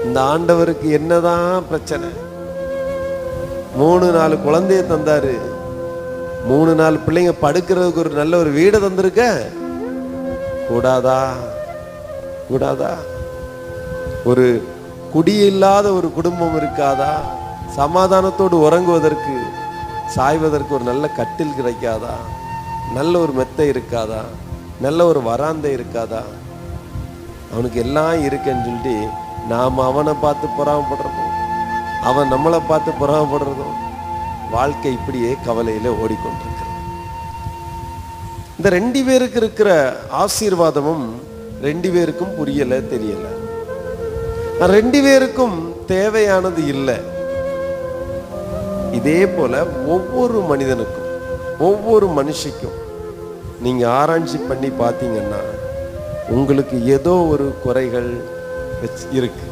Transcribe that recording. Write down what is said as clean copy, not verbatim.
இந்த ஆண்டவருக்கு என்னதான் பிரச்சனை? 3-4 குழந்தைய தந்தாரு, 3-4 பிள்ளைங்க படுக்கிறதுக்கு ஒரு நல்ல ஒரு வீடை தந்திருக்க கூடாதா? கூடாதா? ஒரு குடியில்லாத ஒரு குடும்பம் இருக்காதா? சமாதானத்தோடு உறங்குவதற்கு சாய்வதற்கு ஒரு நல்ல கட்டில் கிடைக்காதா? நல்ல ஒரு மெத்தை இருக்காதா? நல்ல ஒரு வராந்தை இருக்காதா? அவனுக்கு எல்லாம் இருக்குன்னு சொல்லிட்டு நாம் அவனை பார்த்து பொறாமப்படுறதும் அவன் நம்மளை பார்த்து பொறாமப்படுறதும் வாழ்க்கை இப்படியே கவலையில ஓடிக்கொண்டிருக்கிறது. இந்த 2 பேருக்கு இருக்கிற ஆசீர்வாதமும் 2 பேருக்கும் புரியல, தெரியல. 2 பேருக்கும் தேவையானது இல்லை. இதே போல ஒவ்வொரு மனிதனுக்கும் ஒவ்வொரு மனுஷிக்கும் நீங்க ஆராய்ச்சி பண்ணி பார்த்தீங்கன்னா உங்களுக்கு ஏதோ ஒரு குறைகள் இருக்கு.